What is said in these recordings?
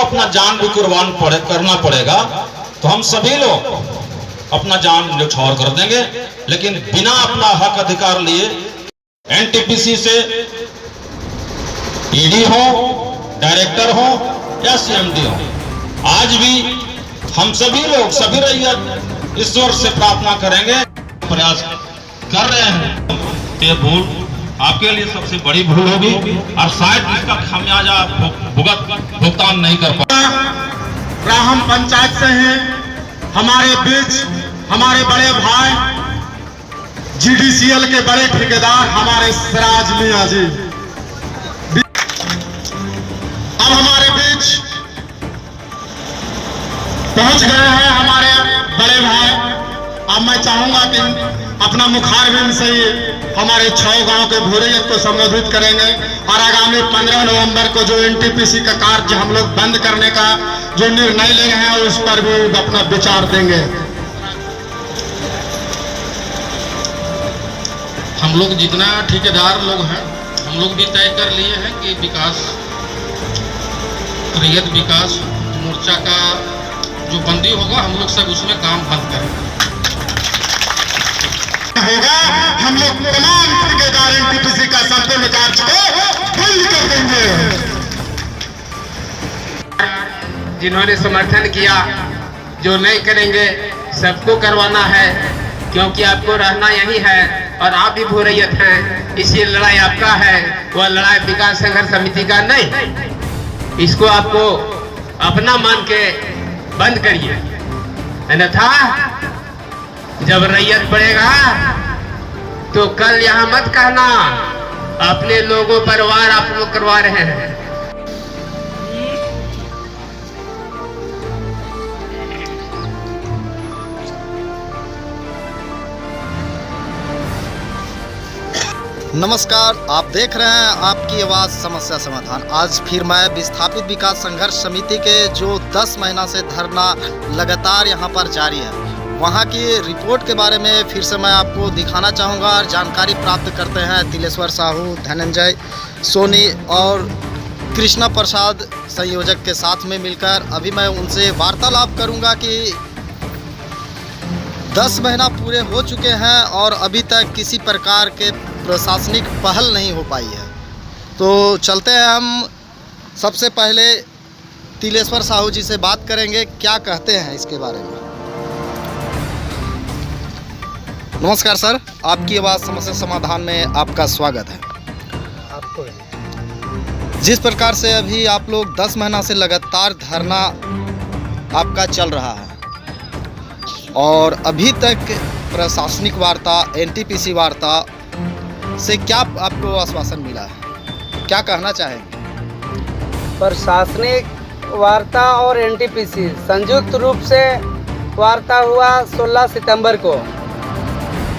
अपना जान भी कुर्बान करना पड़ेगा तो हम सभी लोग अपना जान न्यौछावर कर देंगे, लेकिन बिना अपना हक अधिकार लिए एनटीपीसी से ईडी हो, डायरेक्टर हो या सीएमडी हो, आज भी हम सभी लोग, सभी रैयत ईश्वर से प्रार्थना करेंगे, प्रयास कर रहे हैं। ये भूल आपके लिए सबसे बड़ी भूल होगी और शायद इसका खामियाजा भुगतान नहीं कर पाए। हम पंचायत से हैं, हमारे बीच हमारे बड़े भाई जीडीसीएल के बड़े ठेकेदार हमारे सिराज मियां जी अब हमारे बीच पहुंच गए हैं, हमारे बड़े भाई। अब मैं चाहूंगा कि अपना मुखारबिंद से ही हमारे 6 गांव के भूरैयत को संबोधित करेंगे और आगामी 15 नवंबर को जो एनटीपीसी का कार्य हम लोग बंद करने का जो निर्णय ले रहे हैं उस पर भी अपना विचार देंगे। हम लोग जितना ठेकेदार लोग हैं, हम लोग भी तय कर लिए हैं कि विकास, रैयत विकास मोर्चा का जो बंदी होगा हम लोग सब उसमें काम बंद करेंगे। होगा हम लोग तमाम ठेकेदार एनटीपीसी का संपूर्ण कार्य को बंद कर देंगे। जिन्होंने समर्थन किया, जो नहीं करेंगे सबको करवाना है, क्योंकि आपको रहना यही है और आप भी भूरैयत हैं, इसलिए लड़ाई आपका है, वह लड़ाई विकास संघर्ष समिति का नहीं। इसको आपको अपना मान के बंद करिए, अन्यथा जब रैयत बढ़ेगा तो कल यहाँ मत कहना अपने लोगों पर वार आप लोग करवा रहे हैं। नमस्कार, आप देख रहे हैं आपकी आवाज़ समस्या समाधान। आज फिर मैं विस्थापित विकास संघर्ष समिति के जो 10 महीना से धरना लगातार यहां पर जारी है, वहां की रिपोर्ट के बारे में फिर से मैं आपको दिखाना चाहूँगा और जानकारी प्राप्त करते हैं तिलेश्वर साहू, धनंजय सोनी और कृष्णा प्रसाद संयोजक के साथ में मिलकर। अभी मैं उनसे वार्तालाप करूँगा कि 10 महीना पूरे हो चुके हैं और अभी तक किसी प्रकार के प्रशासनिक पहल नहीं हो पाई है। तो चलते हैं, हम सबसे पहले तिलेश्वर साहू जी से बात करेंगे, क्या कहते हैं इसके बारे में। नमस्कार सर, आपकी आवाज़ समस्या समाधान में आपका स्वागत है। आपको जिस प्रकार से अभी आप लोग 10 महीना से लगातार धरना आपका चल रहा है और अभी तक प्रशासनिक वार्ता, एनटीपीसी वार्ता से क्या आपको आश्वासन मिला है, क्या कहना चाहेंगे? प्रशासनिक वार्ता और एनटीपीसी संयुक्त रूप से वार्ता हुआ 16 सितंबर को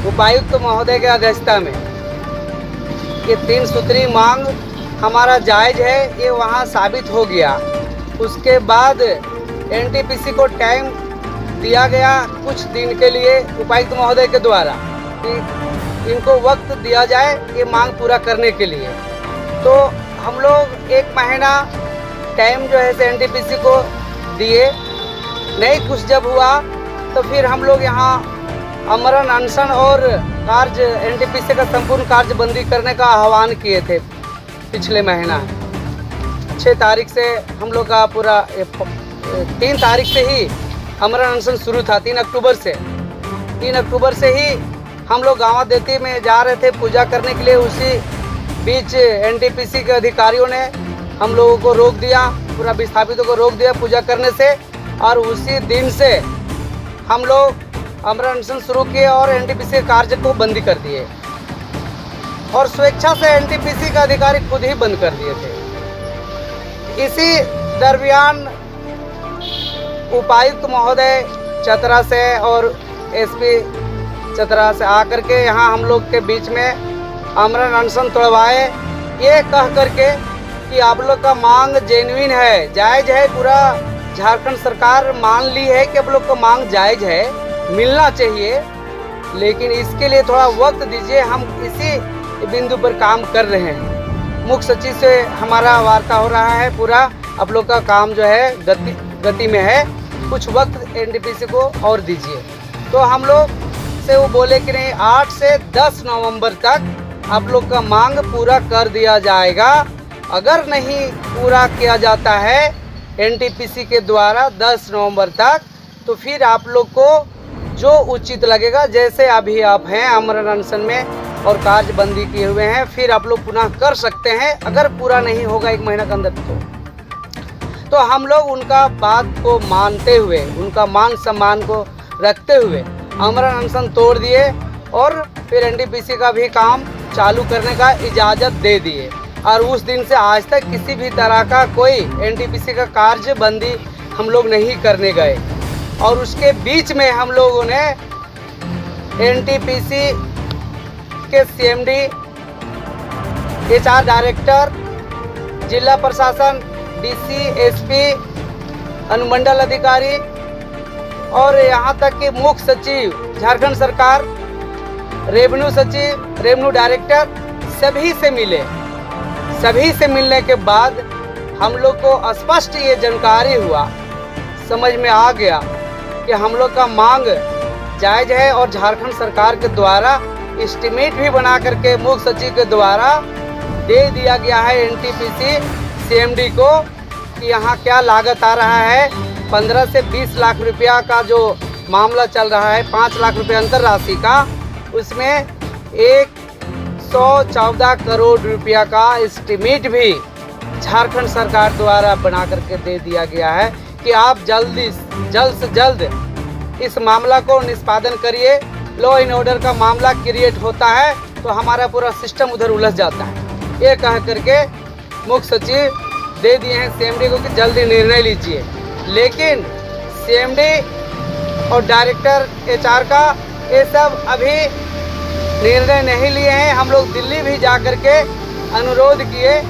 उपायुक्त महोदय के अध्यक्षता में। ये 3 सूत्री मांग हमारा जायज़ है, ये वहाँ साबित हो गया। उसके बाद एनटीपीसी को टाइम दिया गया कुछ दिन के लिए उपायुक्त महोदय के द्वारा कि इनको वक्त दिया जाए ये मांग पूरा करने के लिए। तो हम लोग 1 महीना टाइम जो है से एनटीपीसी को दिए, नहीं कुछ जब हुआ तो फिर हम लोग यहाँ आमरण अनशन और कार्य एनटीपीसी का संपूर्ण कार्यबंदी करने का आह्वान किए थे। पिछले महीना 6 तारीख से हम लोग का पूरा 3 तारीख से ही आमरण अनशन शुरू था। 3 अक्टूबर से 3 अक्टूबर से ही हम लोग गाँव देती में जा रहे थे पूजा करने के लिए। उसी बीच एनटीपीसी के अधिकारियों ने हम लोगों को रोक दिया, पूरा विस्थापितों को रोक दिया पूजा करने से, और उसी दिन से हम लोग आमरण अनशन शुरू किए और एनटीपीसी के कार्य को बंद कर दिए और स्वेच्छा से एनटीपीसी के अधिकारी खुद ही बंद कर दिए थे। इसी दरमियान उपायुक्त महोदय चतरा से और एसपी चतरा से आकर के यहाँ हम लोग के बीच में आमरण अनशन तोड़वाए, ये कह करके कि आप लोग का मांग जेन्युइन है, जायज़ है। पूरा झारखंड सरकार मान ली है कि आप लोग का मांग जायज़ है, मिलना चाहिए, लेकिन इसके लिए थोड़ा वक्त दीजिए, हम इसी बिंदु पर काम कर रहे हैं। मुख्य सचिव से हमारा वार्ता हो रहा है, पूरा आप लोग का काम जो है गति में है, कुछ वक्त एनटीपीसी को और दीजिए। तो हम लोग से वो बोले कि नहीं 8 से 10 नवंबर तक आप लोग का मांग पूरा कर दिया जाएगा। अगर नहीं पूरा किया जाता है एनटीपीसी के द्वारा 10 नवंबर तक, तो फिर आप लोग को जो उचित लगेगा, जैसे अभी आप हैं आमरण अनशन में और कार्यबंदी किए हुए हैं, फिर आप लोग पुनः कर सकते हैं अगर पूरा नहीं होगा 1 महीना के अंदर। तो हम लोग उनका बात को मानते हुए, उनका मान सम्मान को रखते हुए आमरण अनशन तोड़ दिए और फिर एनटीपीसी का भी काम चालू करने का इजाज़त दे दिए। और उस दिन से आज तक किसी भी तरह का कोई एनटीपीसी का कार्यबंदी हम लोग नहीं करने गए। और उसके बीच में हम लोगों ने एनटीपीसी के सीएमडी, एचआर डायरेक्टर, जिला प्रशासन, डीसी, एसपी, अनुमंडल अधिकारी और यहाँ तक कि मुख्य सचिव झारखंड सरकार, रेवेन्यू सचिव, रेवेन्यू डायरेक्टर, सभी से मिले। सभी से मिलने के बाद हम लोग को स्पष्ट ये जानकारी हुआ, समझ में आ गया कि हम लोग का मांग जायज़ है और झारखंड सरकार के द्वारा एस्टीमेट भी बना करके मुख्य सचिव के द्वारा दे दिया गया है एनटीपीसी सीएमडी को कि यहाँ क्या लागत आ रहा है। 15 से 20 लाख रुपया का जो मामला चल रहा है, 5 लाख रुपये अंतर राशि का, उसमें 114 करोड़ रुपया का एस्टीमेट भी झारखंड सरकार द्वारा बना करके दे दिया गया है कि आप जल्द से जल्द इस मामला को निष्पादन करिए। लॉ एंड ऑर्डर का मामला क्रिएट होता है तो हमारा पूरा सिस्टम उधर उलझ जाता है। ये कह करके मुख्य सचिव दे दिए हैं सीएमडी को कि जल्दी निर्णय लीजिए। लेकिन सीएमडी और डायरेक्टर एचआर का ये सब अभी निर्णय नहीं लिए हैं। हम लोग दिल्ली भी जा कर के अनुरोध किए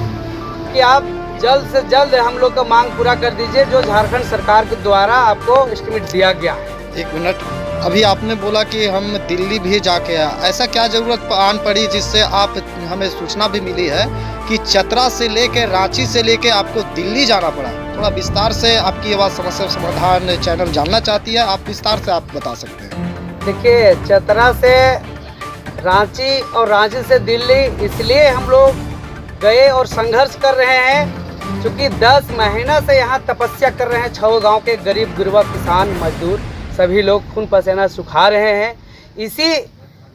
कि आप जल्द से जल्द हम लोग का मांग पूरा कर दीजिए जो झारखंड सरकार के द्वारा आपको एस्टीमेट दिया गया है। 1 मिनट, अभी आपने बोला कि हम दिल्ली भी जाके आए, ऐसा क्या ज़रूरत आन पड़ी जिससे आप, हमें सूचना भी मिली है कि चतरा से लेके रांची से लेके आपको दिल्ली जाना पड़ा। थोड़ा विस्तार से आपकी आवाज़ समस्या समाधान चैनल जानना चाहती है, आप विस्तार से आप बता सकते हैं। देखिए, चतरा से रांची और रांची से दिल्ली इसलिए हम लोग गए और संघर्ष कर रहे हैं क्योंकि 10 महीना से यहाँ तपस्या कर रहे हैं। 6 गांव के गरीब गुरबा किसान मजदूर सभी लोग खून पसीना सुखा रहे हैं। इसी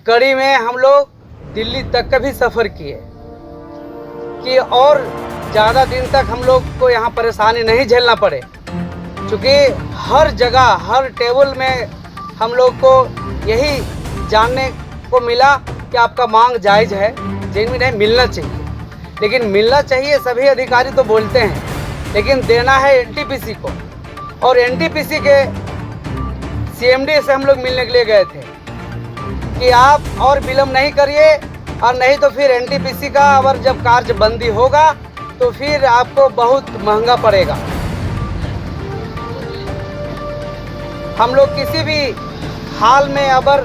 कड़ी में हम लोग दिल्ली तक का भी सफ़र किए कि और ज़्यादा दिन तक हम लोग को यहाँ परेशानी नहीं झेलना पड़े, क्योंकि हर जगह हर टेबल में हम लोग को यही जानने को मिला कि आपका मांग जायज़ है, जेन्युइन है, मिलना चाहिए। लेकिन मिलना चाहिए सभी अधिकारी तो बोलते हैं, लेकिन देना है एनटीपीसी को। और एनटीपीसी के सीएमडी से हम लोग मिलने के लिए गए थे कि आप और विलम्ब नहीं करिए, और नहीं तो फिर एनटीपीसी का अगर जब कार्यबंदी होगा तो फिर आपको बहुत महंगा पड़ेगा। हम लोग किसी भी हाल में अगर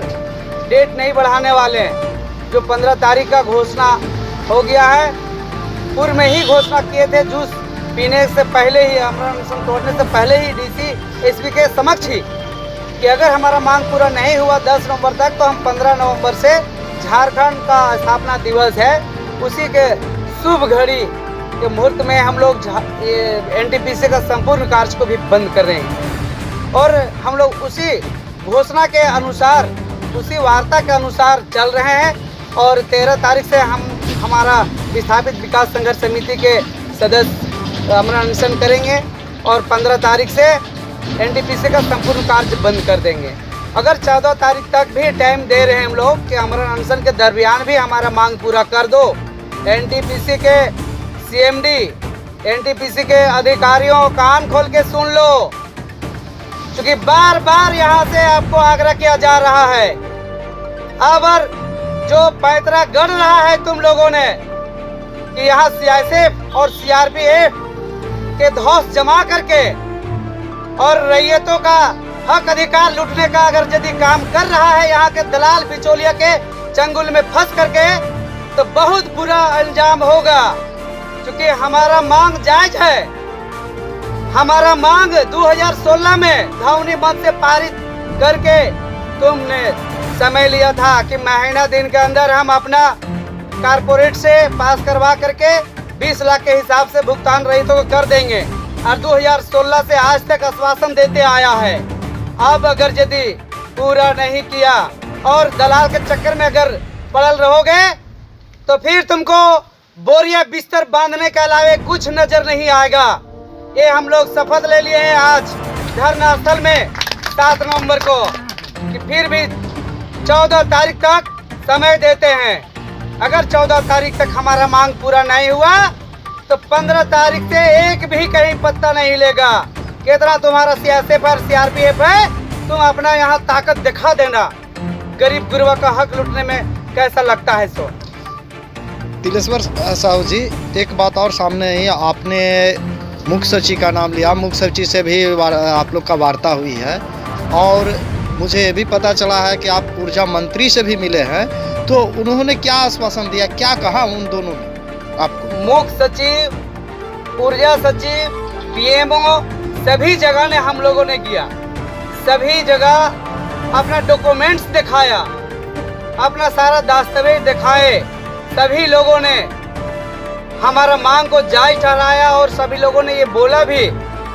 डेट नहीं बढ़ाने वाले हैं। जो 15 तारीख का घोषणा हो गया है, पूर्व में ही घोषणा किए थे, जूस पीने से पहले ही, आमरण अनशन तोड़ने से पहले ही डीसी एसपी के समक्ष ही कि अगर हमारा मांग पूरा नहीं हुआ 10 नवंबर तक तो हम 15 नवंबर से झारखंड का स्थापना दिवस है, उसी के शुभ घड़ी के मुहूर्त में हम लोग एनटीपीसी का संपूर्ण कार्य को भी बंद कर रहे हैं। और हम लोग उसी घोषणा के अनुसार, उसी वार्ता के अनुसार चल रहे हैं। और 13 तारीख से हम हमारा विस्थापित विकास संघर्ष समिति के सदस्य आमरण अनशन करेंगे और 15 तारीख से एनटीपीसी का संपूर्ण कार्य बंद कर देंगे। अगर 14 तारीख तक भी टाइम दे रहे हैं हम लोग कि आमरण अनशन के दरमियान भी हमारा मांग पूरा कर दो, एनटीपीसी के सीएमडी, एनटीपीसी के अधिकारियों कान खोल के सुन लो, क्योंकि बार बार यहाँ से आपको आग्रह किया जा रहा है। अब जो पैतरा गढ़ रहा है तुम लोगों ने कि यहाँ सीआईएसएफ और सीआरपीएफ के धौंस जमा करके और रैयतों का हक अधिकार लूटने का अगर यदि काम कर रहा है यहाँ के दलाल बिचौलिया के चंगुल में फंस करके, तो बहुत बुरा अंजाम होगा। क्योंकि हमारा मांग जायज है हमारा मांग 2016 में धौनी मत से पारित करके तुमने समय लिया था कि महीना दिन के अंदर हम अपना कारपोरेट से पास करवा करके 20 लाख के हिसाब से भुगतान रहितों को कर देंगे, और 2016 से आज तक आश्वासन देते आया है। अब अगर यदि पूरा नहीं किया और दलाल के चक्कर में अगर पड़ल रहोगे तो फिर तुमको बोरिया बिस्तर बांधने के अलावे कुछ नजर नहीं आएगा। ये हम लोग शपथ ले लिए हैं आज धरना स्थल में 7 नवंबर को कि फिर भी 14 तारीख तक समय देते हैं। अगर 14 तारीख तक हमारा मांग पूरा नहीं हुआ तो 15 तारीख से एक भी कहीं पत्ता नहीं हिलेगा। कितना तुम्हारा सीएसएफ और सीआरपीएफ है, तुम अपना यहाँ ताकत दिखा देना। गरीब गुरबा का हक लूटने में कैसा लगता है सो। तिलेश्वर साहू जी, एक बात और सामने आई, आपने मुख्य सचिव का नाम लिया, मुख्य सचिव से भी आप लोग का वार्ता हुई है और मुझे ये भी पता चला है कि आप ऊर्जा मंत्री से भी मिले हैं, तो उन्होंने क्या आश्वासन दिया, क्या कहा उन दोनों ने आपको? मुख्य सचिव, ऊर्जा सचिव, पीएमओ सभी जगह ने हम लोगों ने किया, सभी जगह अपना डॉक्यूमेंट्स दिखाया, अपना सारा दस्तावेज दिखाए। सभी लोगों ने हमारा मांग को जायज ठहराया और सभी लोगों ने ये बोला भी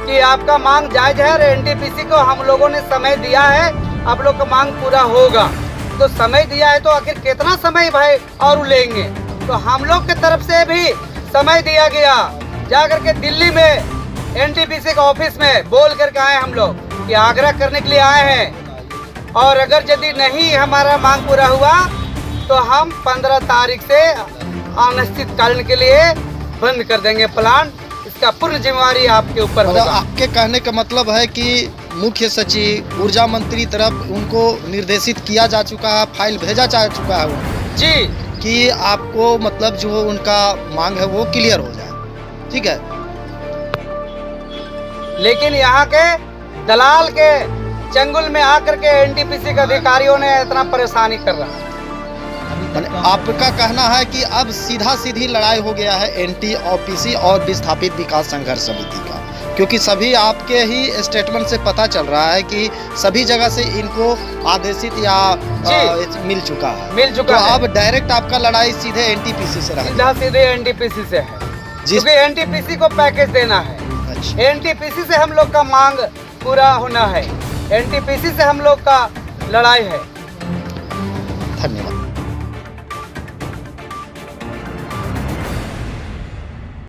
कि आपका मांग जायज है और एनटीपीसी को हम लोगों ने समय दिया है, आप लोग का मांग पूरा होगा। तो समय दिया है तो आखिर कितना समय भाई और लेंगे? तो हम लोग की तरफ से भी समय दिया गया, जाकर के दिल्ली में एनटीपीसी का ऑफिस में बोल करके आए हम लोग कि आग्रह करने के लिए आए हैं, और अगर यदि नहीं हमारा मांग पूरा हुआ तो हम 15 तारीख से अनिश्चितकालीन के लिए बंद कर देंगे प्लांट। इसका पूर्ण जिम्मेवारी आपके ऊपर होगा। आपके कहने का मतलब है कि मुख्य सचिव, ऊर्जा मंत्री तरफ उनको निर्देशित किया जा चुका है, फाइल भेजा जा चुका है जी, कि आपको मतलब जो उनका मांग है वो क्लियर हो जाए, ठीक है। लेकिन यहाँ के दलाल के चंगुल में आकर के एनटीपीसी के अधिकारियों ने इतना परेशानी कर रहा है। आपका कहना है कि अब सीधा सीधी लड़ाई हो गया है एनटीपीसी और विस्थापित विकास संघर्ष समिति का, क्योंकि सभी आपके ही स्टेटमेंट से पता चल रहा है कि सभी जगह से इनको आदेशित या मिल चुका है। तो अब डायरेक्ट आपका लड़ाई सीधे एनटीपीसी से रहा, सीधा सीधे एनटीपीसी से है, क्योंकि एनटीपीसी को पैकेज देना है। एनटीपीसी से हम लोग का मांग पूरा होना है, एनटीपीसी से हम लोग का लड़ाई है। धन्यवाद।